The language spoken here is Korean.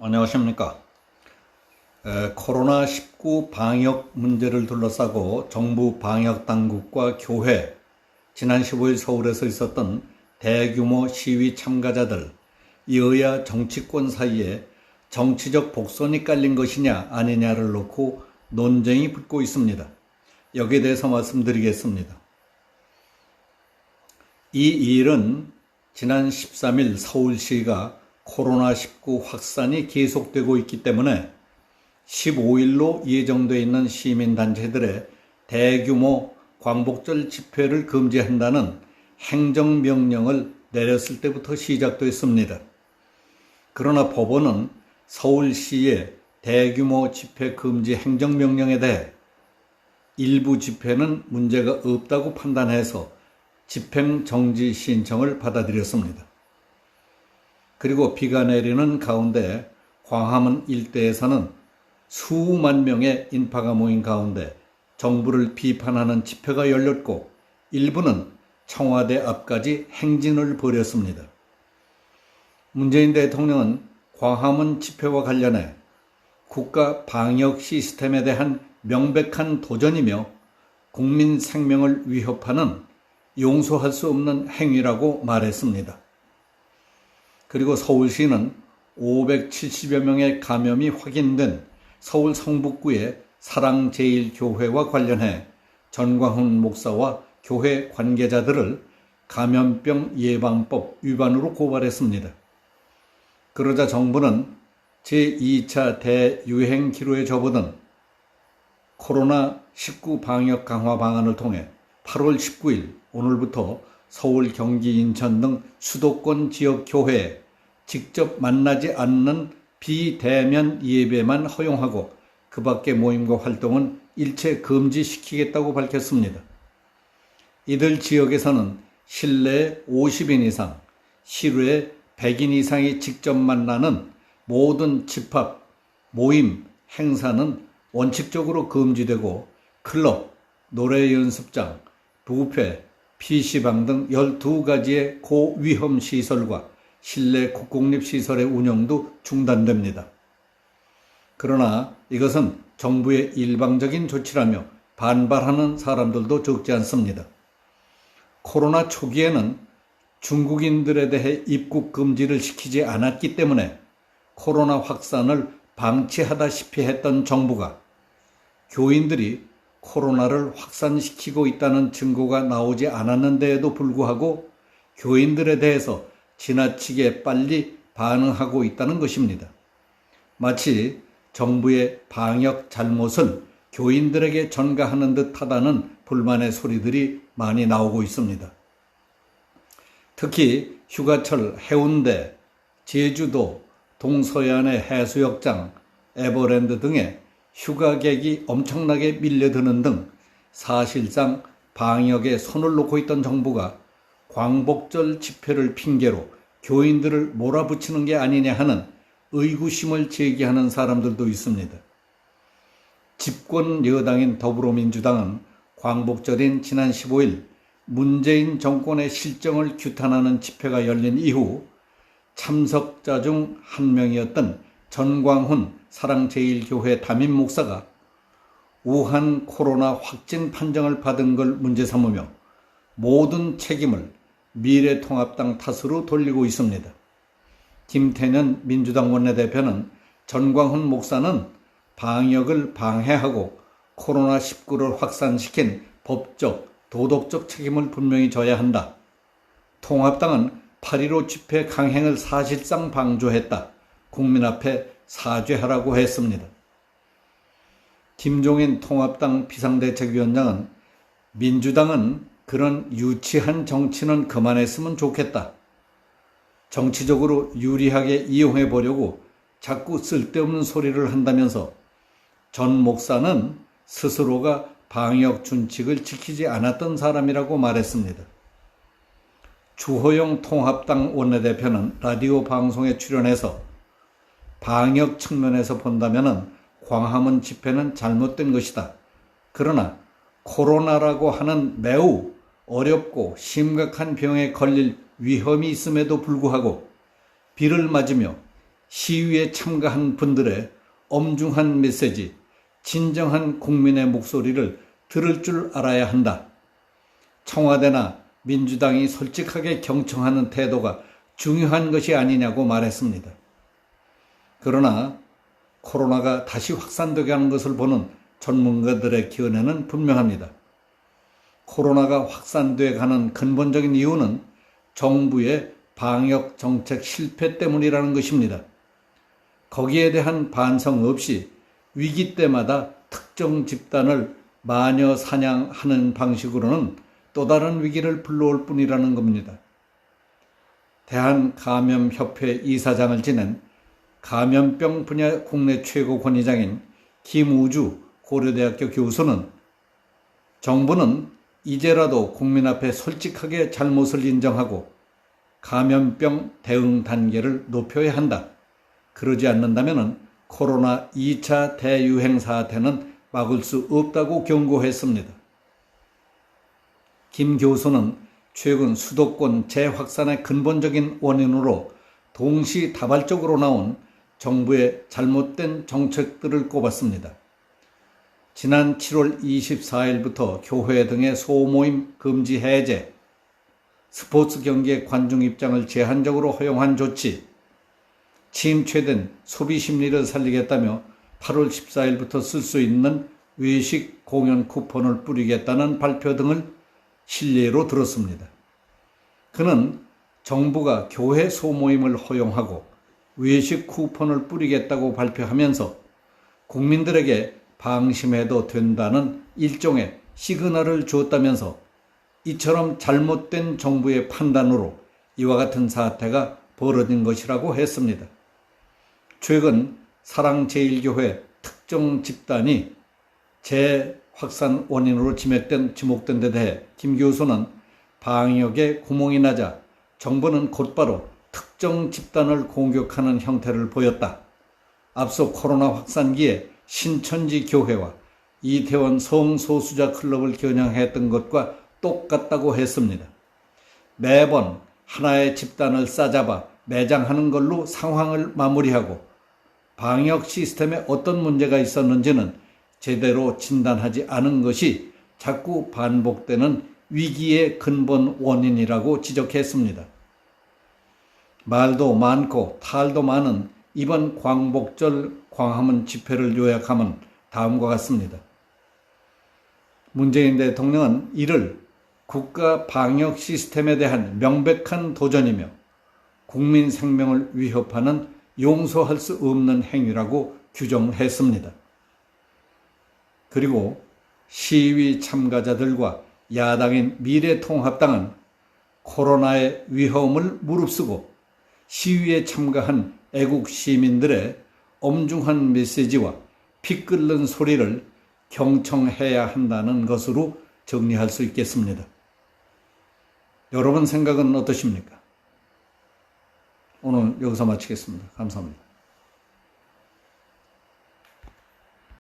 안녕하십니까. 코로나19 방역 문제를 둘러싸고 정부 방역 당국과 교회, 지난 15일 서울에서 있었던 대규모 시위 참가자들, 여야 정치권 사이에 정치적 복선이 깔린 것이냐 아니냐를 놓고 논쟁이 붙고 있습니다. 여기에 대해서 말씀드리겠습니다. 이 일은 지난 13일 서울시가 코로나19 확산이 계속되고 있기 때문에 15일로 예정되어 있는 시민단체들의 대규모 광복절 집회를 금지한다는 행정명령을 내렸을 때부터 시작됐습니다. 그러나 법원은 서울시의 대규모 집회 금지 행정명령에 대해 일부 집회는 문제가 없다고 판단해서 집행정지 신청을 받아들였습니다. 그리고 비가 내리는 가운데 광화문 일대에서는 수만 명의 인파가 모인 가운데 정부를 비판하는 집회가 열렸고 일부는 청와대 앞까지 행진을 벌였습니다. 문재인 대통령은 광화문 집회와 관련해 국가 방역 시스템에 대한 명백한 도전이며 국민 생명을 위협하는 용서할 수 없는 행위라고 말했습니다. 그리고 서울시는 570여 명의 감염이 확인된 서울 성북구의 사랑제일교회와 관련해 전광훈 목사와 교회 관계자들을 감염병 예방법 위반으로 고발했습니다. 그러자 정부는 제2차 대유행 기로에 접어든 코로나19 방역 강화 방안을 통해 8월 19일 오늘부터 서울, 경기, 인천 등 수도권 지역 교회에 직접 만나지 않는 비대면 예배만 허용하고 그 밖의 모임과 활동은 일체 금지시키겠다고 밝혔습니다. 이들 지역에서는 실내에 50인 이상, 실외에 100인 이상이 직접 만나는 모든 집합, 모임, 행사는 원칙적으로 금지되고 클럽, 노래 연습장, 뷔페, PC방 등 12가지의 고위험 시설과 실내 국공립시설의 운영도 중단됩니다. 그러나 이것은 정부의 일방적인 조치라며 반발하는 사람들도 적지 않습니다. 코로나 초기에는 중국인들에 대해 입국 금지를 시키지 않았기 때문에 코로나 확산을 방치하다시피 했던 정부가 교인들이 코로나를 확산시키고 있다는 증거가 나오지 않았는데에도 불구하고 교인들에 대해서 지나치게 빨리 반응하고 있다는 것입니다. 마치 정부의 방역 잘못을 교인들에게 전가하는 듯하다는 불만의 소리들이 많이 나오고 있습니다. 특히 휴가철 해운대, 제주도, 동서해안의 해수욕장, 에버랜드 등의 휴가객이 엄청나게 밀려드는 등 사실상 방역에 손을 놓고 있던 정부가 광복절 집회를 핑계로 교인들을 몰아붙이는 게 아니냐 하는 의구심을 제기하는 사람들도 있습니다. 집권 여당인 더불어민주당은 광복절인 지난 15일 문재인 정권의 실정을 규탄하는 집회가 열린 이후 참석자 중 한 명이었던 전광훈 사랑제일교회 담임 목사가 우한 코로나 확진 판정을 받은 걸 문제 삼으며 모든 책임을 미래통합당 탓으로 돌리고 있습니다. 김태년 민주당 원내대표는 전광훈 목사는 방역을 방해하고 코로나19를 확산시킨 법적, 도덕적 책임을 분명히 져야 한다. 통합당은 8.15 집회 강행을 사실상 방조했다. 국민 앞에 사죄하라고 했습니다. 김종인 통합당 비상대책위원장은 민주당은 그런 유치한 정치는 그만했으면 좋겠다. 정치적으로 유리하게 이용해 보려고 자꾸 쓸데없는 소리를 한다면서 전 목사는 스스로가 방역 준칙을 지키지 않았던 사람이라고 말했습니다. 주호영 통합당 원내대표는 라디오 방송에 출연해서 방역 측면에서 본다면 광화문 집회는 잘못된 것이다. 그러나 코로나라고 하는 매우 어렵고 심각한 병에 걸릴 위험이 있음에도 불구하고 비를 맞으며 시위에 참가한 분들의 엄중한 메시지, 진정한 국민의 목소리를 들을 줄 알아야 한다. 청와대나 민주당이 솔직하게 경청하는 태도가 중요한 것이 아니냐고 말했습니다. 그러나 코로나가 다시 확산되게 하는 것을 보는 전문가들의 견해는 분명합니다. 코로나가 확산돼 가는 근본적인 이유는 정부의 방역 정책 실패 때문이라는 것입니다. 거기에 대한 반성 없이 위기 때마다 특정 집단을 마녀 사냥하는 방식으로는 또 다른 위기를 불러올 뿐이라는 겁니다. 대한감염협회 이사장을 지낸 감염병 분야 국내 최고 권위자인 김우주 고려대학교 교수는 정부는 이제라도 국민 앞에 솔직하게 잘못을 인정하고 감염병 대응 단계를 높여야 한다. 그러지 않는다면 코로나 2차 대유행 사태는 막을 수 없다고 경고했습니다. 김 교수는 최근 수도권 재확산의 근본적인 원인으로 동시다발적으로 나온 정부의 잘못된 정책들을 꼽았습니다. 지난 7월 24일부터 교회 등의 소모임 금지 해제, 스포츠 경기의 관중 입장을 제한적으로 허용한 조치, 침체된 소비 심리를 살리겠다며 8월 14일부터 쓸 수 있는 외식 공연 쿠폰을 뿌리겠다는 발표 등을 실례로 들었습니다. 그는 정부가 교회 소모임을 허용하고 외식 쿠폰을 뿌리겠다고 발표하면서 국민들에게 방심해도 된다는 일종의 시그널을 주었다면서 이처럼 잘못된 정부의 판단으로 이와 같은 사태가 벌어진 것이라고 했습니다. 최근 사랑제일교회 특정 집단이 재확산 원인으로 지목된 데 대해 김 교수는 방역에 구멍이 나자 정부는 곧바로 특정 집단을 공격하는 형태를 보였다. 앞서 코로나 확산기에 신천지 교회와 이태원 성소수자 클럽을 겨냥했던 것과 똑같다고 했습니다. 매번 하나의 집단을 싸잡아 매장하는 걸로 상황을 마무리하고 방역 시스템에 어떤 문제가 있었는지는 제대로 진단하지 않은 것이 자꾸 반복되는 위기의 근본 원인이라고 지적했습니다. 말도 많고 탈도 많은 이번 광복절 광화문 집회를 요약하면 다음과 같습니다. 문재인 대통령은 이를 국가 방역 시스템에 대한 명백한 도전이며 국민 생명을 위협하는 용서할 수 없는 행위라고 규정했습니다. 그리고 시위 참가자들과 야당인 미래통합당은 코로나의 위험을 무릅쓰고 시위에 참가한 애국 시민들의 엄중한 메시지와 피 끓는 소리를 경청해야 한다는 것으로 정리할 수 있겠습니다. 여러분 생각은 어떠십니까? 오늘 여기서 마치겠습니다. 감사합니다.